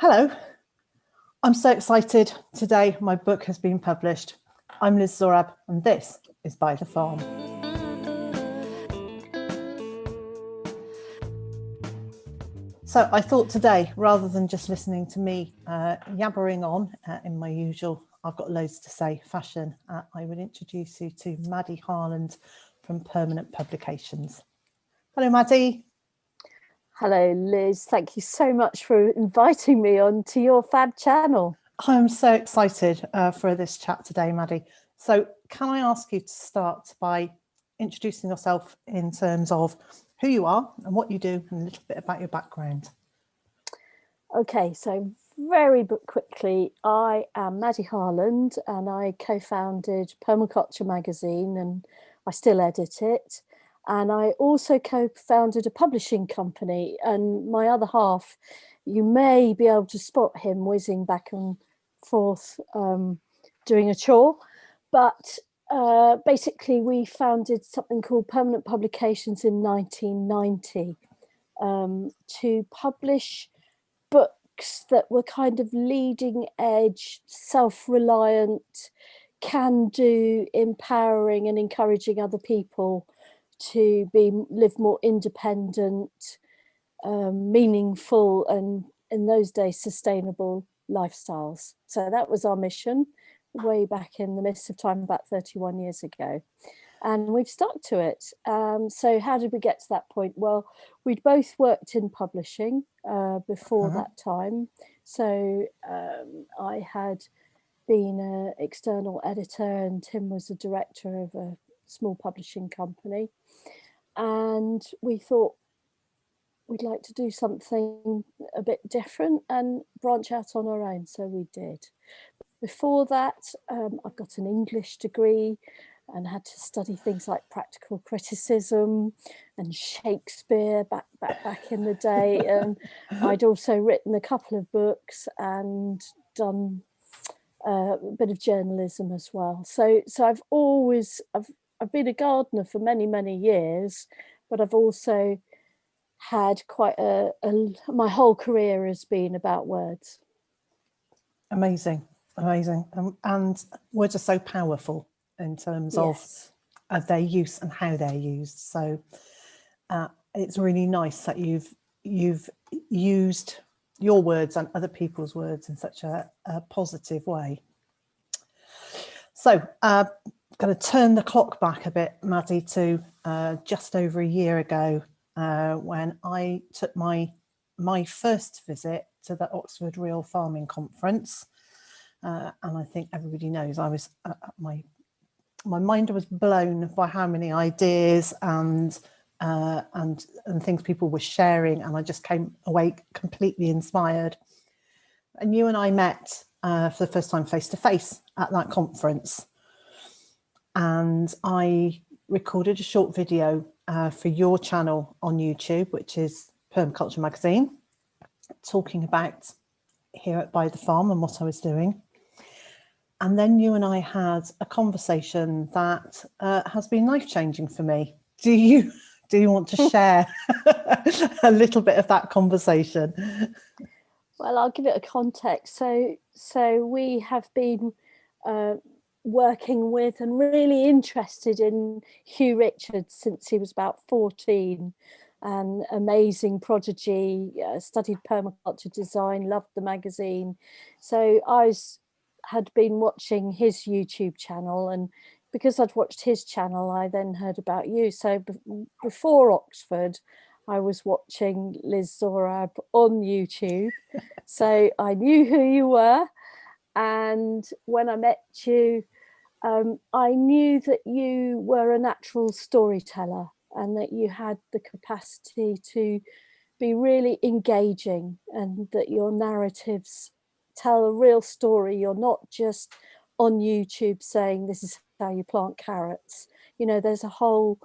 Hello, I'm so excited. Today my book has been published. I'm Liz Zorab and this is Byther Farm. So I thought today, rather than just listening to me yabbering on in my usual I've got loads to say fashion, I would introduce you to Maddy Harland from Permanent Publications. Hello, Maddy. Hello, Liz. Thank you so much for inviting me on to your fab channel. I'm so excited for this chat today, Maddy. So can I ask you to start by introducing yourself in terms of who you are and what you do and a little bit about your background? Okay, so very quickly, I am Maddy Harland and I co-founded Permaculture magazine and I still edit it. And I also co-founded a publishing company, and my other half, you may be able to spot him whizzing back and forth doing a chore. But basically, we founded something called Permanent Publications in 1990 to publish books that were kind of leading edge, self-reliant, can-do, empowering and encouraging other people to live more independent, meaningful, and in those days sustainable lifestyles. So that was our mission way back in the midst of time, about 31 years ago, and we've stuck to it. So how did we get to that point? Well, we'd both worked in publishing before that time. So I had been an external editor and Tim was a director of a small publishing company, and we thought we'd like to do something a bit different and branch out on our own, so we did. Before that, I've got an English degree and had to study things like practical criticism and Shakespeare back in the day, and I'd also written a couple of books and done a bit of journalism as well. So I've been a gardener for many years, but I've also had quite my whole career has been about words. Amazing. And words are so powerful in terms of their use and how they're used. So it's really nice that you've used your words and other people's words in such a positive way. So going to turn the clock back a bit, Maddy, to just over a year ago when I took my first visit to the Oxford Real Farming Conference. And I think everybody knows I was my mind was blown by how many ideas and things people were sharing, and I just came away completely inspired. And you and I met for the first time face to face at that conference, and I recorded a short video for your channel on YouTube, which is Permaculture magazine, talking about here at Byther Farm and what I was doing. And then you and I had a conversation that has been life-changing for me. Do you want to share a little bit of that conversation? Well, I'll give it a context. So we have been working with and really interested in Hugh Richards since he was about 14. An amazing prodigy, studied permaculture design, loved the magazine. So I had been watching his YouTube channel, and because I'd watched his channel, I then heard about you. So before Oxford, I was watching Liz Zorab on YouTube. So I knew who you were. And when I met you, I knew that you were a natural storyteller and that you had the capacity to be really engaging, and that your narratives tell a real story. You're not just on YouTube saying this is how you plant carrots. You know, there's a whole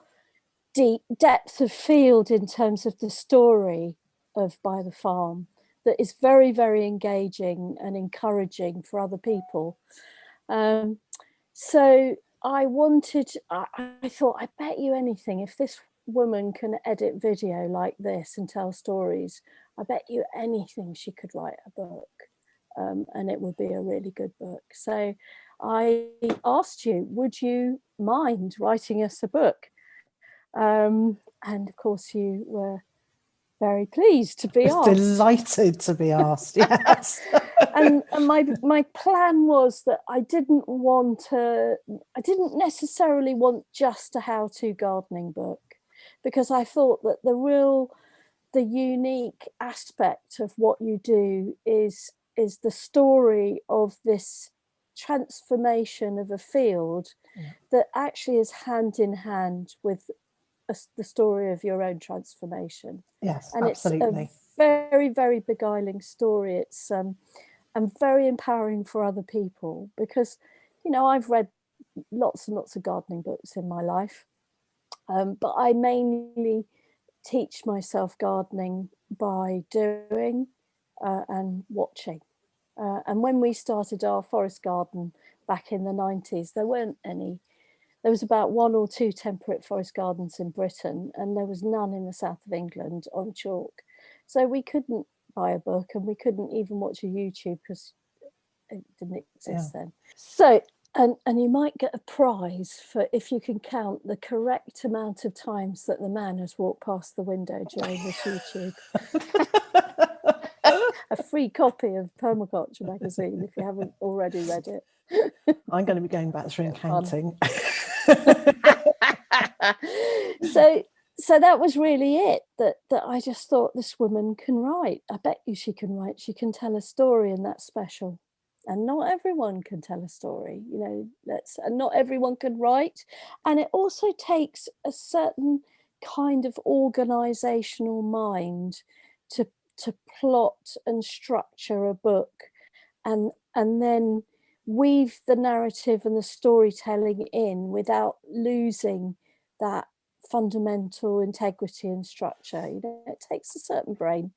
deep depth of field in terms of the story of Byther Farm that is very engaging and encouraging for other people. So I thought, I bet you anything, if this woman can edit video like this and tell stories, I bet you anything she could write a book, and it would be a really good book. So I asked you, would you mind writing us a book? And of course you were very pleased to be asked. Delighted to be asked, yes. and my plan was that I didn't necessarily want just a how-to gardening book, because I thought that the unique aspect of what you do is the story of this transformation of a field that actually is hand in hand with the story of your own transformation. Yes, and absolutely. It's a very, very beguiling story. It's and very empowering for other people, because I've read lots and lots of gardening books in my life, but I mainly teach myself gardening by doing and watching. And when we started our forest garden back in the 90s, there weren't any. There was about 1 or 2 temperate forest gardens in Britain, and there was none in the south of England on chalk. So we couldn't buy a book, and we couldn't even watch a YouTube because it didn't exist then. So, and you might get a prize for if you can count the correct amount of times that the man has walked past the window during this YouTube. A free copy of Permaculture magazine if you haven't already read it. I'm going to be going back through and counting. So that was really it, that I just thought, this woman can write. I bet you she can write. She can tell a story, and that's special. And not everyone can tell a story, and not everyone can write. And it also takes a certain kind of organizational mind to plot and structure a book, and then weave the narrative and the storytelling in without losing that fundamental integrity and structure. It takes a certain brain.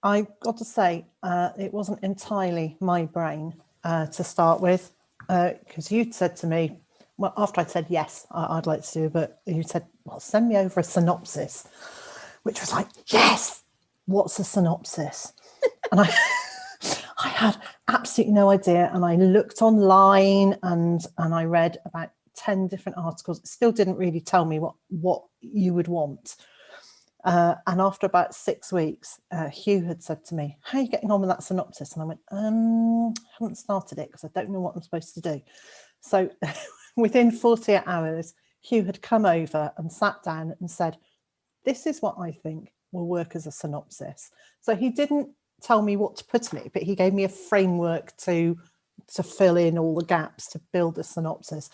I've got to say, it wasn't entirely my brain to start with, because you'd said to me, well, after I'd said yes, I'd like to do, but you said, well, send me over a synopsis, which was like, yes, what's a synopsis? And I had absolutely no idea, and I looked online and I read about 10 different articles. It still didn't really tell me what you would want. And after about 6 weeks, Hugh had said to me, how are you getting on with that synopsis? And I went, I haven't started it because I don't know what I'm supposed to do. So within 48 hours, Hugh had come over and sat down and said, this is what I think will work as a synopsis. So he didn't tell me what to put in it, but he gave me a framework to fill in all the gaps, to build a synopsis.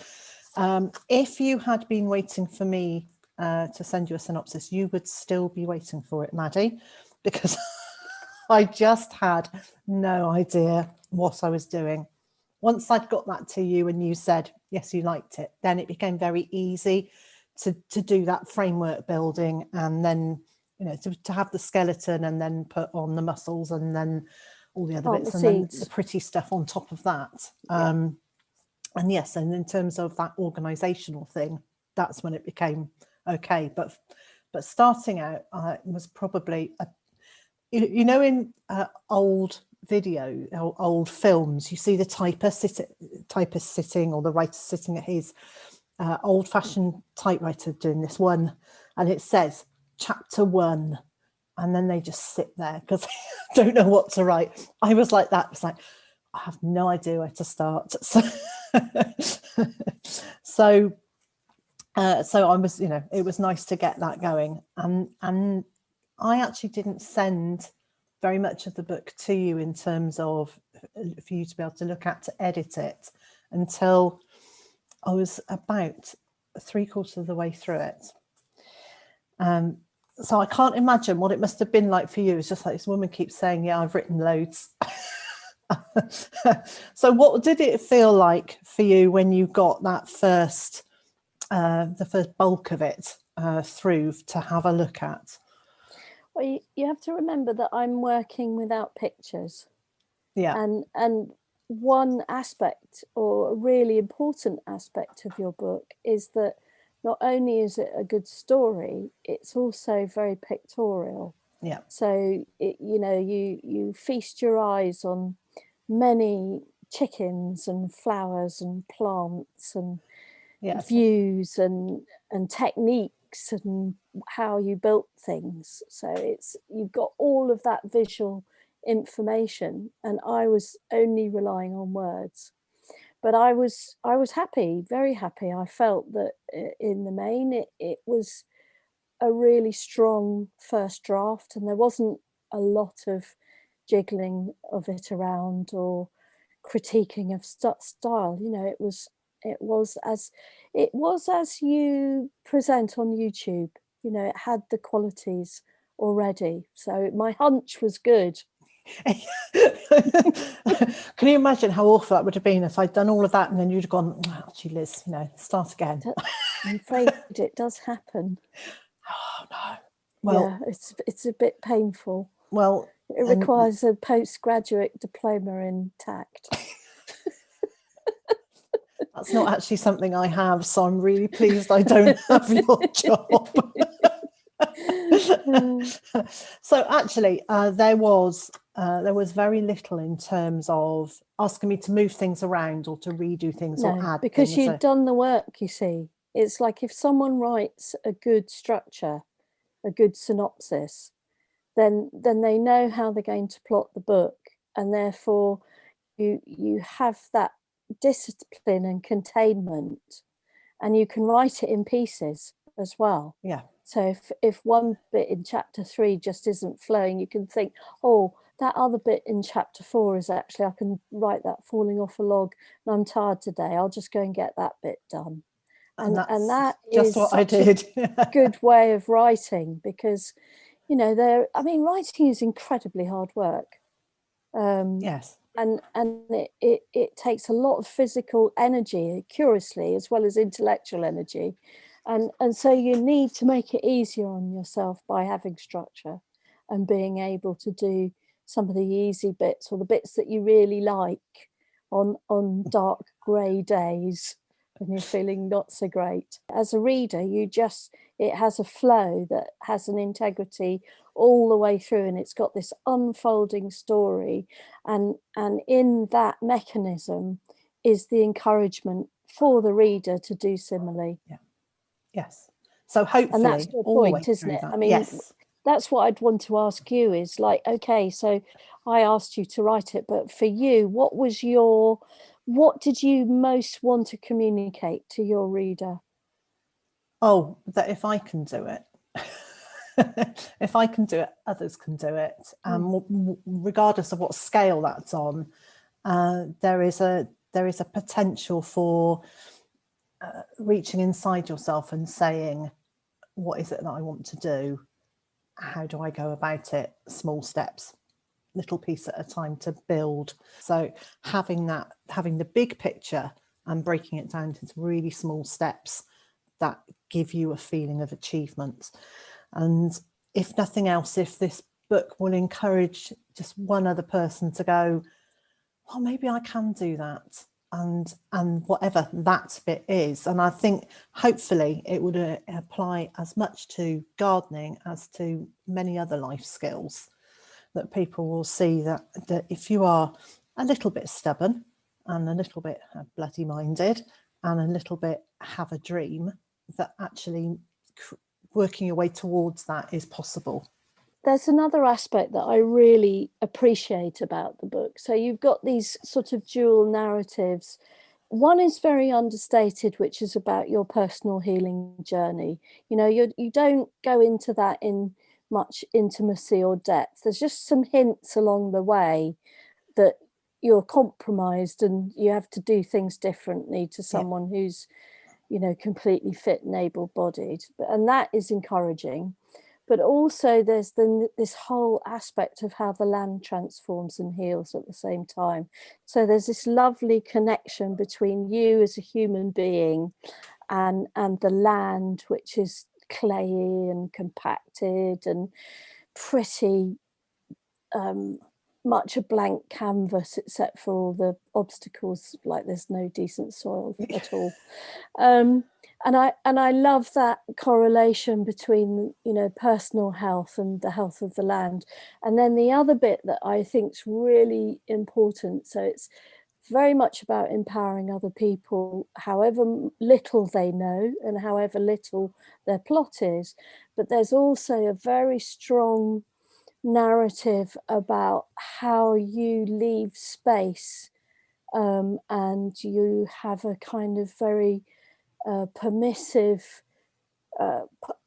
If you had been waiting for me to send you a synopsis, you would still be waiting for it, Maddy, because I just had no idea what I was doing. Once I'd got that to you and you said, yes, you liked it, then it became very easy to do that framework building, and then, to have the skeleton and then put on the muscles and then all the other bits, and then the pretty stuff on top of that. And yes, and in terms of that organizational thing, that's when it became okay. But starting out was probably in old video, old films, you see the typist sitting, or the writer sitting at his old-fashioned typewriter doing this one, and it says chapter 1, and then they just sit there because they don't know what to write. I was like that. It's like, I have no idea where to start. So I was, it was nice to get that going. And I actually didn't send very much of the book to you in terms of for you to be able to look at, to edit it, until I was about 3/4 of the way through it. So I can't imagine what it must have been like for you. It's just like, this woman keeps saying, yeah, I've written loads. So what did it feel like for you when you got that the first bulk of it through to have a look at? Well, you have to remember that I'm working without pictures. Yeah. And one aspect, or a really important aspect of your book, is that not only is it a good story, it's also very pictorial. Yeah. So you feast your eyes on many chickens and flowers and plants and Yes. views and techniques and how you built things. So you've got all of that visual information, and I was only relying on words. But I was happy, very happy. I felt that in the main it was a really strong first draft, and there wasn't a lot of jiggling of it around or critiquing of style. It was as you present on YouTube. It had the qualities already, so my hunch was good. Can you imagine how awful that would have been if I'd done all of that and then you'd have gone, oh, actually, Liz, start again? I'm afraid it does happen. Oh no. Well, yeah, it's a bit painful. Well, it requires a postgraduate diploma in tact. That's not actually something I have, so I'm really pleased I don't have your job. So actually, there was very little in terms of asking me to move things around or to redo things or add because things. You'd done the work, you see. It's like if someone writes a good structure, a good synopsis, then they know how they're going to plot the book, and therefore you have that discipline and containment, and you can write it in pieces as well. Yeah. So if one bit in chapter 3 just isn't flowing, you can think, oh, that other bit in chapter 4 is actually, I can write that falling off a log, and I'm tired today, I'll just go and get that bit done. And that just is what I did. a good way of writing, because writing is incredibly hard work. Yes. And it takes a lot of physical energy, curiously, as well as intellectual energy. And so you need to make it easier on yourself by having structure and being able to do some of the easy bits, or the bits that you really like on dark grey days when you're feeling not so great. As a reader, it has a flow that has an integrity all the way through, and it's got this unfolding story, and in that mechanism is the encouragement for the reader to do similarly. Yeah. Yes. So hopefully, and that's your point, isn't it? I mean, yes. That's what I'd want to ask you is, like, okay, so I asked you to write it, but for you, what did you most want to communicate to your reader? Oh, that if I can do it, if I can do it, others can do it. Regardless of what scale that's on, there is a potential for reaching inside yourself and saying, what is it that I want to do? How do I go about it? Small steps, little piece at a time to build. So having the big picture and breaking it down into really small steps that give you a feeling of achievement. And if nothing else, if this book will encourage just one other person to go, well, maybe I can do that, and whatever that bit is. And I think hopefully it would apply as much to gardening as to many other life skills, that people will see that if you are a little bit stubborn and a little bit bloody minded and a little bit have a dream, that actually working your way towards that is possible. There's another aspect that I really appreciate about the book. So you've got these sort of dual narratives. One is very understated, which is about your personal healing journey. You don't go into that in much intimacy or depth. There's just some hints along the way that you're compromised and you have to do things differently to someone who's, completely fit and able-bodied. And that is encouraging. But also there's this whole aspect of how the land transforms and heals at the same time. So there's this lovely connection between you as a human being and the land, which is clayey and compacted and pretty much a blank canvas except for all the obstacles, like there's no decent soil at all. And I love that correlation between, you know, personal health and the health of the land. And then the other bit that I think is really important, so it's very much about empowering other people, however little they know and however little their plot is. But there's also a very strong narrative about how you leave space, and you have a kind of very permissive,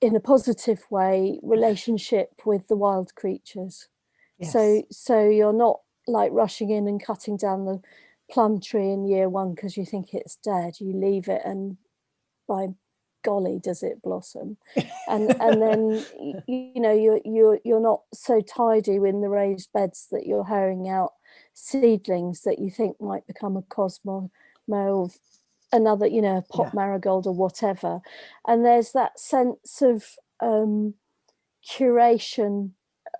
in a positive way, relationship with the wild creatures. Yes. So you're not like rushing in and cutting down the plum tree in year one because you think it's dead. You leave it, and by golly does it blossom. And then you know, you're not so tidy in the raised beds that you're hoeing out seedlings that you think might become a cosmo or another, you know, a pot marigold or whatever. And there's that sense of curation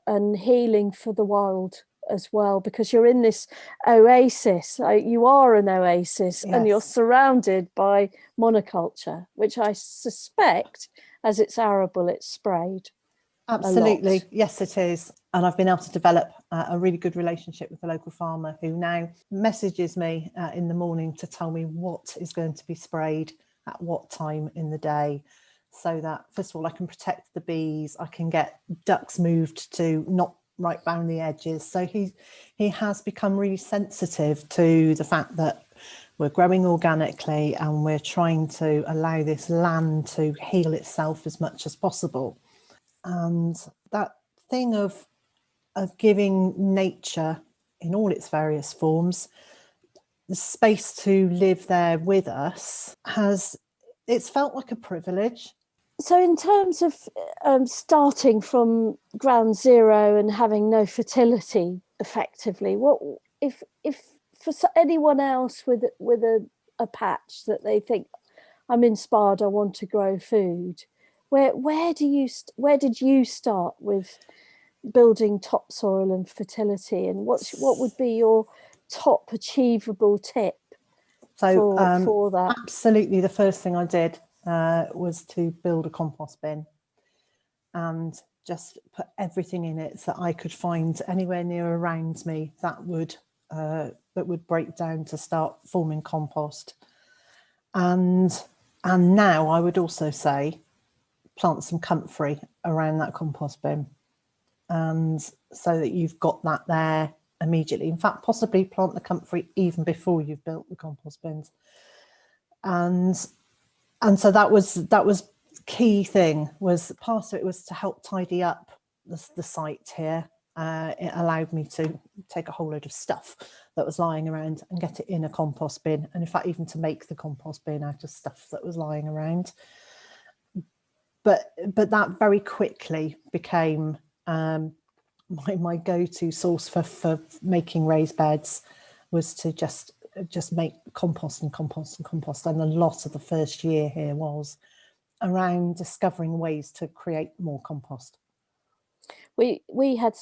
and healing for the wild as well, because you're in this oasis. You are an oasis, and you're surrounded by monoculture, which I suspect, as it's arable, it's sprayed. Absolutely, yes it is. And I've been able to develop a really good relationship with the local farmer, who now messages me in the morning to tell me what is going to be sprayed at what time in the day, so that first of all I can protect the bees, I can get ducks moved to not right down the edges. So he has become really sensitive to the fact that we're growing organically and we're trying to allow this land to heal itself as much as possible. And that thing of giving nature in all its various forms the space to live there with us, it's felt like a privilege. So in terms of starting from ground zero and having no fertility effectively, what if for anyone else with a patch that they think, I'm inspired, I want to grow food, where did you start with building topsoil and fertility, and what would be your top achievable tip for that? Absolutely, the first thing I did was to build a compost bin and just put everything in it that I could find anywhere near around me that would break down to start forming compost. And now I would also say plant some comfrey around that compost bin, and so that you've got that there immediately. In fact, possibly plant the comfrey even before you've built the compost bins. And so that was key thing, was part of it was to help tidy up the site here. It allowed me to take a whole load of stuff that was lying around and get it in a compost bin, and in fact even to make the compost bin out of stuff that was lying around. But that very quickly became my go-to source for making raised beds, was to just make compost and compost and compost. And a lot of the first year here was around discovering ways to create more compost. We had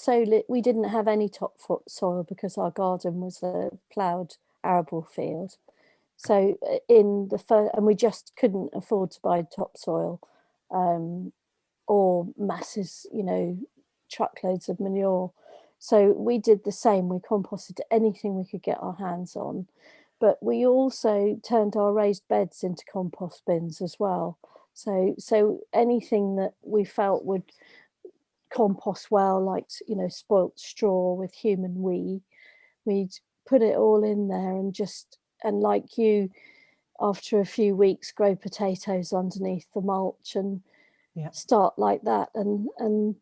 we didn't have any topsoil because our garden was a ploughed arable field. So in the first, and we just couldn't afford to buy topsoil or masses, you know, truckloads of manure. So we did the same. We composted anything we could get our hands on, but we also turned our raised beds into compost bins as well. So anything that we felt would compost well, like, you know, spoilt straw with human wee, we'd put it all in there, and like you, after a few weeks, grow potatoes underneath the mulch and start like that. And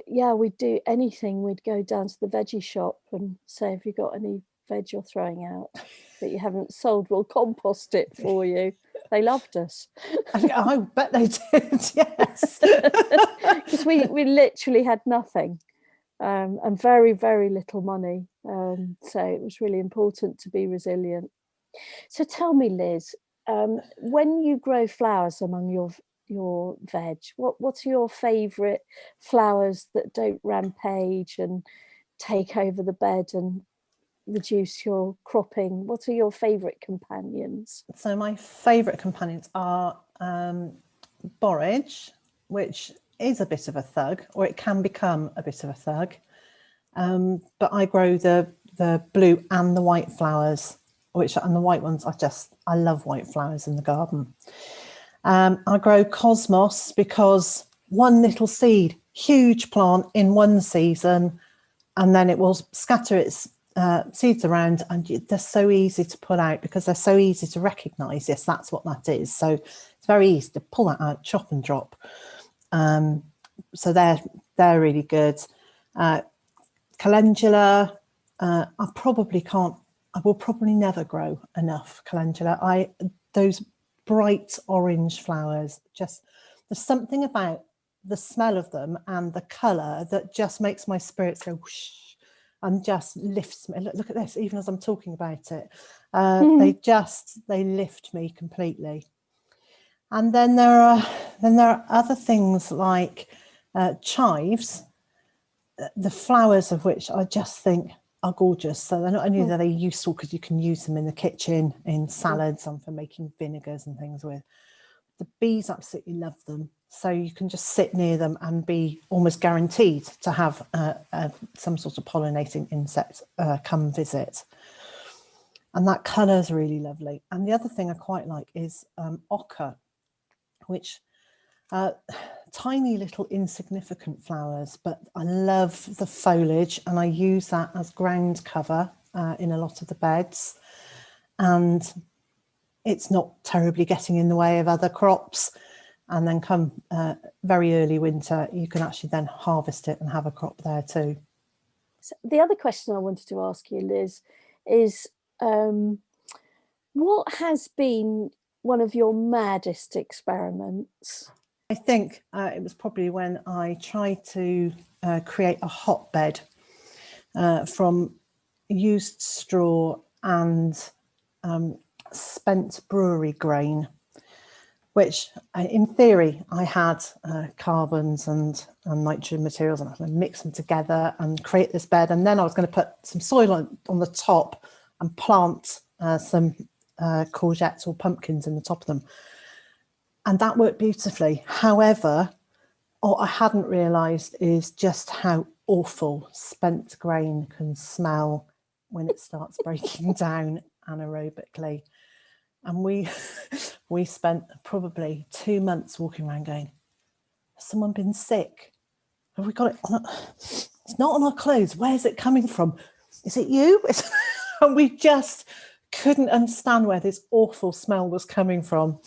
yeah, we'd do anything. We'd go down to the veggie shop and say, have you got any veg you're throwing out that you haven't sold? We'll compost it for you. They loved us. I bet they did, yes. Because we literally had nothing, and very, very little money. So it was really important to be resilient. So tell me, Liz, when you grow flowers among your veg, what's your favourite flowers that don't rampage and take over the bed and reduce your cropping? What are your favourite companions? So my favourite companions are borage, which is a bit of a thug, or it can become a bit of a thug. But I grow the blue and the white flowers, and the white ones, I love white flowers in the garden. I grow cosmos because one little seed, huge plant in one season, and then it will scatter its seeds around, and they're so easy to pull out because they're so easy to recognise. Yes, that's what that is. So it's very easy to pull that out, chop and drop. So they're really good. Calendula, I will probably never grow enough calendula. Those bright orange flowers, there's something about the smell of them and the colour that just makes my spirits go whoosh and just lifts me. Look at this, even as I'm talking about it, they lift me completely. And then there are other things like chives, the flowers of which I just think are gorgeous. So they're not only are they useful because you can use them in the kitchen, in salads, and for making vinegars and things with. The bees absolutely love them. So you can just sit near them and be almost guaranteed to have some sort of pollinating insect come visit. And that colour is really lovely. And the other thing I quite like is ochre, which tiny little insignificant flowers, but I love the foliage and I use that as ground cover in a lot of the beds. And it's not terribly getting in the way of other crops. And then come very early winter, you can actually then harvest it and have a crop there too. So the other question I wanted to ask you, Liz, is what has been one of your maddest experiments? I think it was probably when I tried to create a hotbed from used straw and spent brewery grain, which in theory I had carbons and nitrogen materials, and I was going to mix them together and create this bed. And then I was going to put some soil on the top and plant some courgettes or pumpkins in the top of them. And that worked beautifully. However, what I hadn't realised is just how awful spent grain can smell when it starts breaking down anaerobically. And we spent probably 2 months walking around going, has someone been sick? Have we got it on? It's not on our clothes. Where's it coming from? Is it you? And we just couldn't understand where this awful smell was coming from.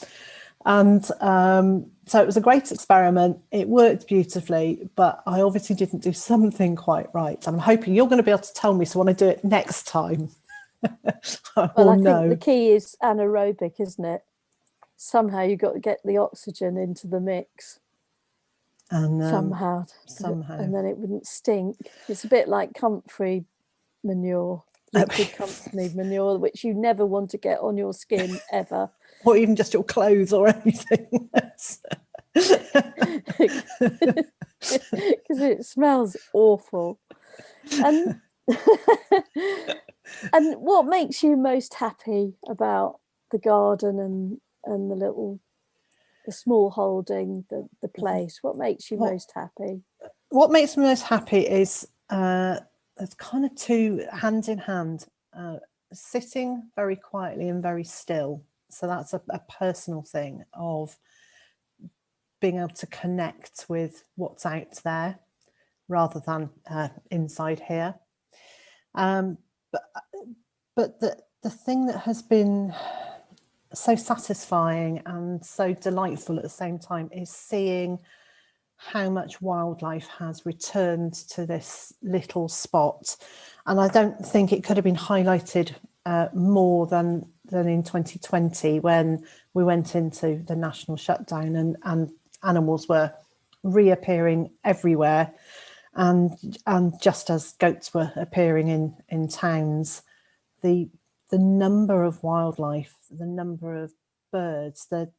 And so it was a great experiment. It worked beautifully, but I obviously didn't do something quite right. I'm hoping you're going to be able to tell me, so when I do it next time, I think the key is anaerobic, isn't it? Somehow you've got to get the oxygen into the mix. And somehow, and then it wouldn't stink. It's a bit like comfrey manure, liquid comfrey manure, which you never want to get on your skin ever. Or even just your clothes or anything. Because it smells awful. And and what makes you most happy about the garden and the small holding, the place? What makes you most happy? What makes me most happy is there's kind of two hand in hand, sitting very quietly and very still. So that's a personal thing of being able to connect with what's out there rather than inside here. But the thing that has been so satisfying and so delightful at the same time is seeing how much wildlife has returned to this little spot. And I don't think it could have been highlighted more than in 2020 when we went into the national shutdown and animals were reappearing everywhere. And just as goats were appearing in towns, the number of wildlife, the number of birds, the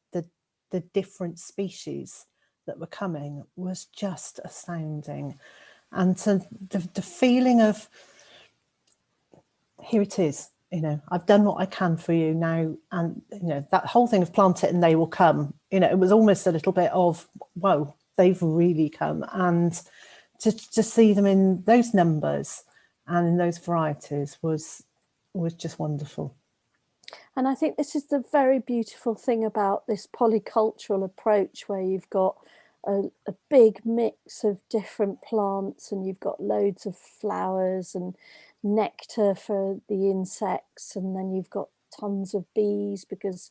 different species that were coming was just astounding. and to the feeling of, here it is, you know, I've done what I can for you now. And, you know, that whole thing of plant it and they will come, you know, it was almost a little bit of, whoa, they've really come. And to see them in those numbers and in those varieties was just wonderful. And I think this is the very beautiful thing about this polycultural approach, where you've got a big mix of different plants, and you've got loads of flowers and nectar for the insects, and then you've got tons of bees because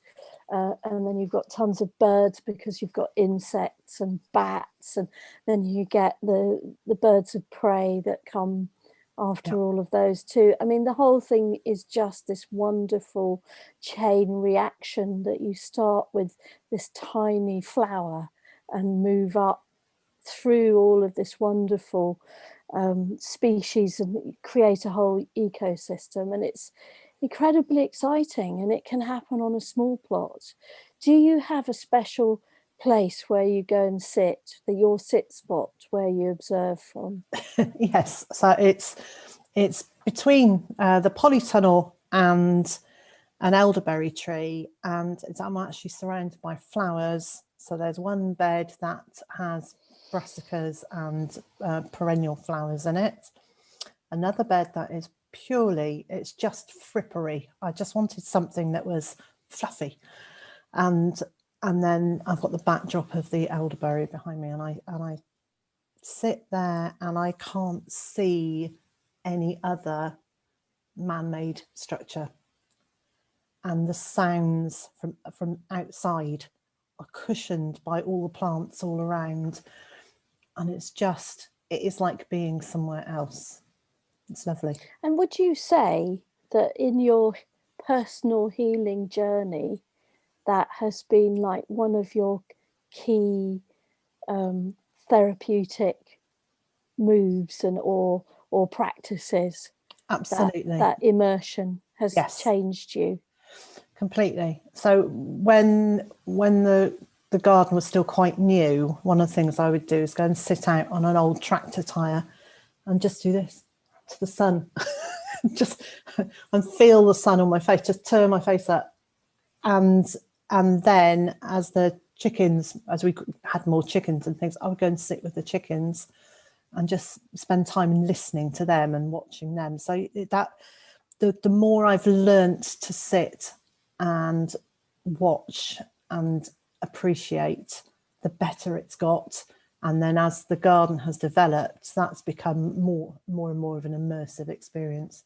and then you've got tons of birds because you've got insects and bats, and then you get the birds of prey that come after all of those too. I mean, the whole thing is just this wonderful chain reaction, that you start with this tiny flower and move up through all of this wonderful species and create a whole ecosystem. And it's incredibly exciting, and it can happen on a small plot. Do you have a special place where you go and sit, your sit spot where you observe from? Yes, so it's between the polytunnel and an elderberry tree, and I'm actually surrounded by flowers. So there's one bed that has brassicas and perennial flowers in it. Another bed that is purely, it's just frippery. I just wanted something that was fluffy, and then I've got the backdrop of the elderberry behind me, and I sit there and I can't see any other man-made structure, and the sounds from outside are cushioned by all the plants all around, and it is like being somewhere else. It's lovely. And would you say that in your personal healing journey, that has been like one of your key therapeutic moves and or practices? Absolutely. That immersion has changed you completely. So when the garden was still quite new, one of the things I would do is go and sit out on an old tractor tire and just do this to the sun, and feel the sun on my face, just turn my face up, and then as we had more chickens and things, I would go and sit with the chickens and just spend time listening to them and watching them. So that the more I've learnt to sit and watch and appreciate, the better it's got. And then as the garden has developed, that's become more and more of an immersive experience.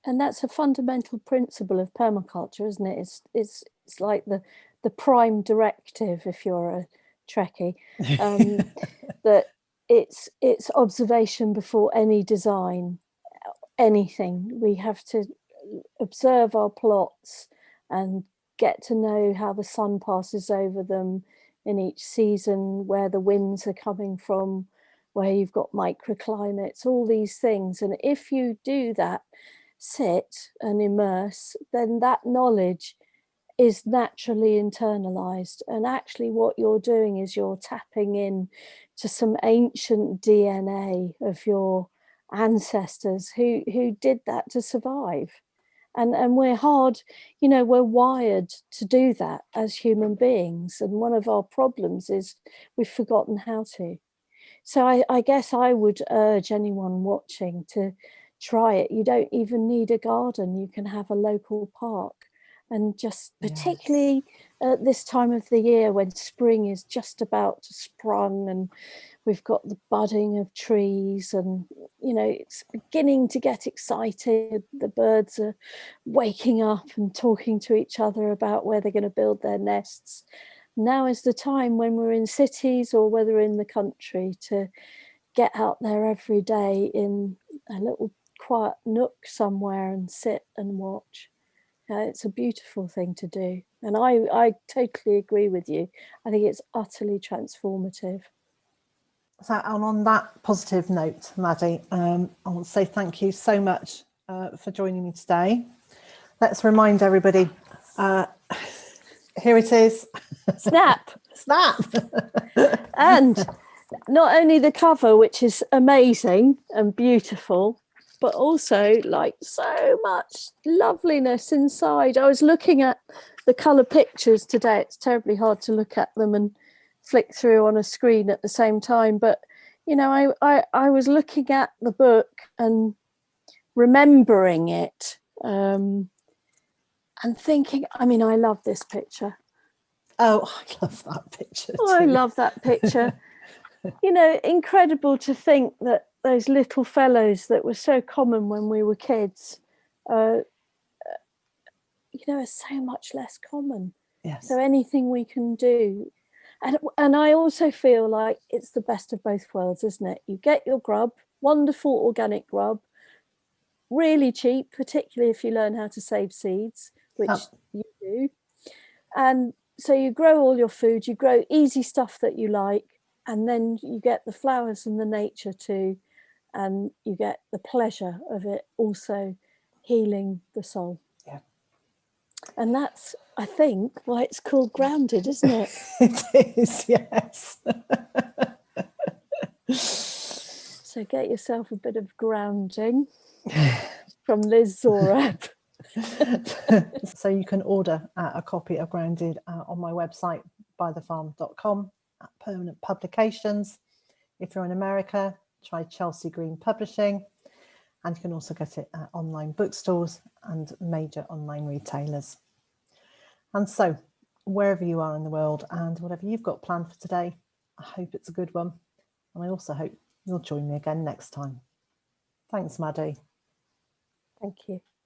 And that's a fundamental principle of permaculture, isn't it? It's like the prime directive, if you're a Trekkie, that it's observation before any design, anything. We have to observe our plots and get to know how the sun passes over them in each season, where the winds are coming from, where you've got microclimates, all these things. And if you do that, sit and immerse, then that knowledge is naturally internalized. And actually what you're doing is you're tapping in to some ancient DNA of your ancestors who did that to survive. And we're we're wired to do that as human beings. And one of our problems is we've forgotten how to. So I guess I would urge anyone watching to try it. You don't even need a garden. You can have a local park. And just particularly at this time of the year when spring is just about to sprung and we've got the budding of trees and, it's beginning to get excited. The birds are waking up and talking to each other about where they're going to build their nests. Now is the time, when we're in cities or whether in the country, to get out there every day in a little quiet nook somewhere and sit and watch. It's a beautiful thing to do. And I totally agree with you. I think it's utterly transformative. So, and on that positive note, Maddy, I want to say thank you so much for joining me today. Let's remind everybody, here it is. Snap. Snap. And not only the cover, which is amazing and beautiful, but also like so much loveliness inside. I was looking at the colour pictures today. It's terribly hard to look at them and flick through on a screen at the same time. But, you know, I was looking at the book and remembering it and thinking, I mean, I love this picture. Oh, I love that picture too. I love that picture. You know, incredible to think that those little fellows that were so common when we were kids, you know, are so much less common. Yes. So anything we can do. And I also feel like it's the best of both worlds, isn't it? You get your grub, wonderful organic grub, really cheap, particularly if you learn how to save seeds, which you do. And so you grow all your food, you grow easy stuff that you like, and then you get the flowers and the nature too, and you get the pleasure of it also healing the soul. Yeah. And that's, I think, why it's called grounded, isn't it? It is, yes. So get yourself a bit of grounding from Liz Zorab. So you can order a copy of Grounded on my website, bytherfarm.com, at Permanent Publications. If you're in America, try Chelsea Green Publishing, and you can also get it at online bookstores and major online retailers. And so, wherever you are in the world and whatever you've got planned for today, I hope it's a good one. And I also hope you'll join me again next time. Thanks, Maddy. Thank you.